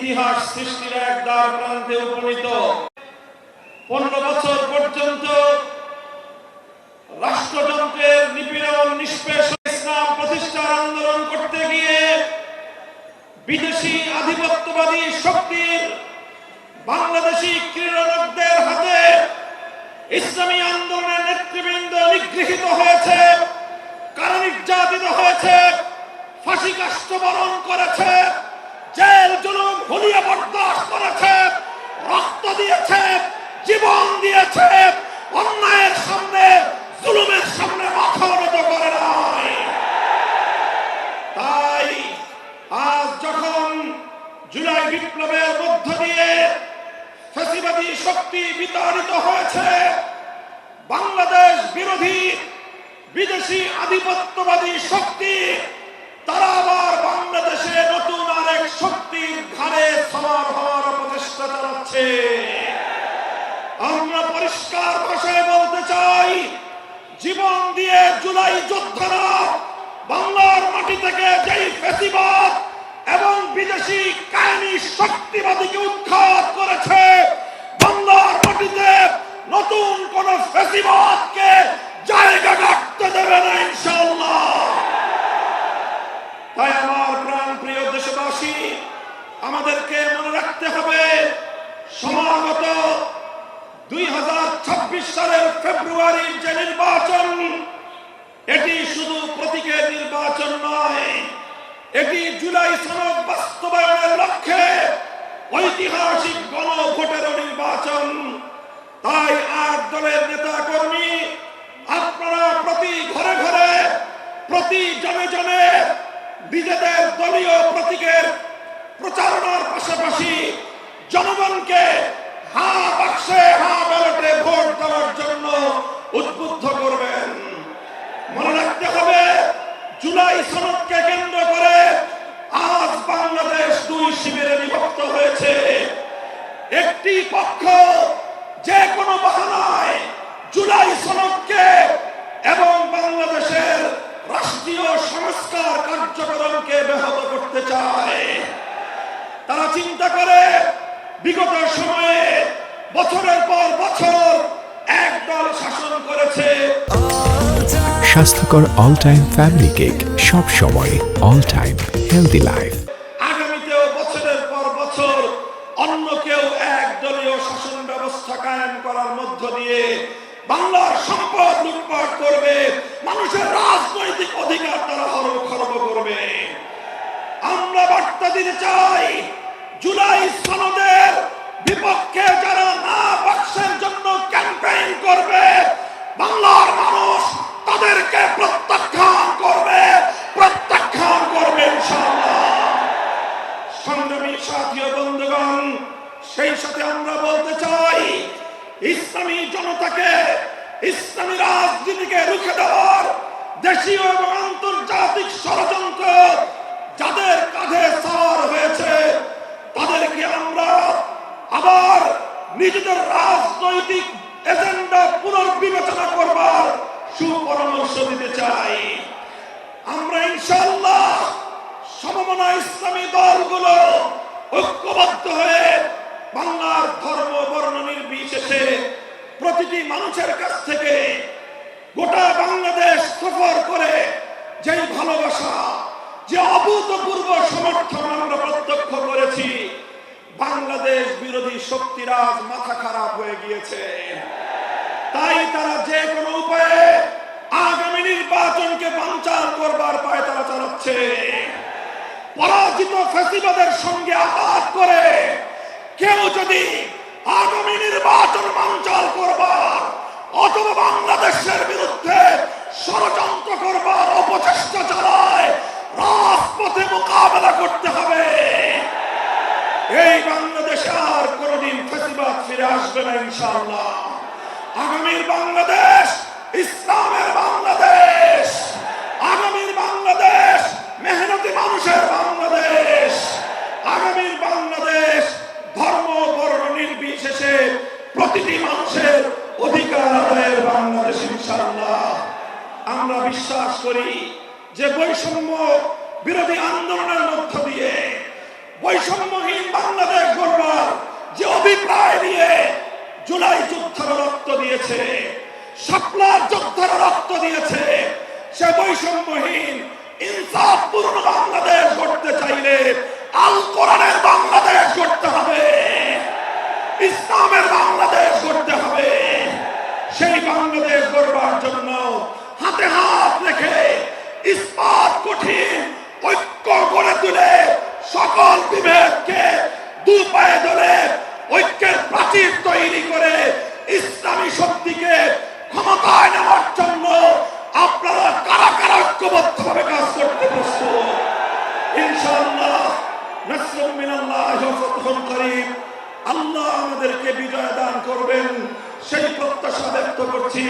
ইতিহাস সৃষ্টির এক দ্বার প্রান্তে উপনীত। 15 বছর পর্যন্ত রাষ্ট্রযন্ত্রের নিপীড়ন নিষ্পেষণ ইসলাম প্রতিষ্ঠার আন্দোলন করতে গিয়ে বিদেশি আধিপত্যবাদী শক্তির বাংলাদেশি ক্রীড়কদের হাতে ইসলামী আন্দোলনের নেতৃবৃন্দ নিগৃহীত হয়েছে, কারা নির্যাতিত হয়েছে, ফাঁসি কাষ্ঠ বরণ করেছে, জেল জুলুম হুলিয়া বরদাস্ত করেছে, রক্ত দিয়েছে, জীবন দিয়েছে, অন্যায়ের সামনে জুলুমের সামনে মাথা নত করে নাই। তাই আজ যখন জুলাই বিপ্লবের মধ্য দিয়ে ফ্যাসিবাদী শক্তি বিতাড়িত হয়েছে, বাংলাদেশ বিরোধী বিদেশি আধিপত্যবাদী শক্তি তারা আবার বাংলাদেশে নতুন আরেক শক্তির ঘাড়ে সওয়ার হওয়ার প্রচেষ্টা চালাচ্ছে। আমরা পরিষ্কার ভাষায় বলতে চাই, জীবন দিয়ে জুলাই যোদ্ধারা বাংলার মাটি থেকে যেই ফ্যাসিবাদ এবং বিদেশি কায়েমি শক্তিবাদীকে উৎখাত করেছে, বাংলার মাটিতে নতুন কোন ফ্যাসিবাদকে জায়গা করতে দেবে না ইনশাআল্লাহ। তাই আমার প্রাণ প্রিয় দেশবাসী, আমাদেরকে মনে রাখতে হবে, সমাগত 2026 সালের ফেব্রুয়ারির যে নির্বাচন, এটি শুধু প্রতীকের নির্বাচন নয়, এটি জুলাই সনদ বাস্তবায়নের লক্ষ্যে ঐতিহাসিক গণভোটের নির্বাচন। তাই 8 দলের নেতা কর্মী আপনারা প্রতি ঘরে ঘরে, প্রতি জনে জনে নিজেদের দলীয় প্রতীকের প্রচারণার পাশাপাশি জনগণকে হা বাক্সে হা ব্যালটে ভোট দেওয়ার জন্য উদ্বুদ্ধ করবেন। মনে রাখতে হবে, জুলাই সনদকে কেন্দ্র করে আজ বাংলাদেশ 2 শিবিরে বিভক্ত হয়েছে। একটি পক্ষ যে কোনো বাহানায় জুলাই সনদকে এবং বাংলাদেশের রাষ্ট্রীয় সংস্কার কার্যক্রমকে ব্যাহত করতে চায়। তারা চিন্তা করে, বিগত সময়ে বছরের পর বছর এক দল শাসন করেছে। স্বাস্থ্যকর অল টাইম ফ্যামিলি কেক, সব সময় অল টাইম হেলদি লাইফ। আগামীতেও বছরের পর বছর অন্য কেউ এক দলীয় শাসন ব্যবস্থা কায়েম করার মধ্য দিয়ে বাংলার সম্পদ লুটপাট করবে, মানুষের রাজনৈতিক অধিকার তারা খর্ব করবে। আমরা বার্তা দিতে চাই, জুলাই সনদের বিপক্ষে যারা না বাক্সের জন্য ক্যাম্পেইন করবে, বাংলার মানুষ তাদেরকে প্রত্যাখ্যান করবে ইনশাআল্লাহ। সংগ্রামী সাথী ও বন্ধুগণ, সেই সাথে আমরা বলতে চাই, ইসলামী জনতাকে, ইসলামী রাজনীতিকে রুখে দেওয়ার দেশীয় এবং আন্তর্জাতিক ষড়যন্ত্র যাদের কাঁধে সওয়ার হয়েছে, তাদেরকে আমরা আবার নিজেদের রাজনৈতিক এজেন্ডা পুনর্বিবেচনা করবার সুপরামর্শ দিতে চাই। আমরা ইনশাআল্লাহ সমমনা ইসলামী দলগুলো ঐক্যবদ্ধ হয়ে বাংলার ধর্ম বর্ণ নির্বিশেষে প্রতিটি মানুষের কাছ থেকে গোটা বাংলাদেশ সফর করে যেই ভালোবাসা, যে অভূতপূর্ব সমর্থন আমরা প্রত্যক্ষ করেছি, বাংলাদেশ বিরোধী শক্তিরা মাথা খারাপ হয়ে গিয়েছে। তাই তারা যে কোনো উপায়ে আগামী নির্বাচনকে বানচাল করবার পায়তারা চালাচ্ছে। পরাজিত ফ্যাসিবাদের সঙ্গে আঘাত করে কেউ যদি আগামী নির্বাচন বানচাল করবার অথবা বাংলাদেশের বিরুদ্ধে ষড়যন্ত্র করবার অপচেষ্টা চালায়, রাজপথে মোকাবেলা করতে হবে। এই বাংলাদেশে আর কোনদিন ফ্যাসিবাদ ফিরে আসবে না ইনশাআল্লাহ। আগামীর বাংলাদেশ ইসলামের বাংলাদেশ, আগামীর বাংলাদেশ মেহনতি মানুষের বাংলাদেশ, আগামীর বাংলাদেশ ধর্ম বর্ণ নির্বিশেষে প্রতিটি মানুষের অধিকার আদায়ের বাংলাদেশ ইনশাআল্লাহ। আমরা বিশ্বাস করি যে বৈষম্য বিরোধী আন্দোলনের মধ্য দিয়ে বৈষম্যহীন বাংলাদেশ গড়বার যে অভিপ্রায় নিয়ে জুলাই যোদ্ধারা রক্ত দিয়েছে, শাপলার যোদ্ধারা রক্ত দিয়েছে, সে বৈষম্যহীন ইনসাফপূর্ণ বাংলাদেশ গড়তে চাইলে আল কোরআনের বাংলাদেশ গড়তে হবে, ইসলামের বাংলাদেশ গড়তে হবে। সেই বাংলাদেশ গড়বার জন্য হাতে হাত রেখে ইস্পাত কঠিন ঐক্য গড়ে তুলে সকল বিভেদকে দু পায়ে ধরে ঐক্যের প্রাচীর তৈরি করে ইসলামী শক্তিকে ক্ষমতায় নেওয়ার জন্য আপনারা কারা কারা ঐক্যবদ্ধভাবে কাজ করতে প্রস্তুত? ইনশাআল্লাহ নাসরুম মিনাল্লাহি ওয়া ফাতহুন করিম। আল্লাহ আমাদেরকে বিজয় দান করবেন সেই প্রত্যাশা ব্যক্ত করছি।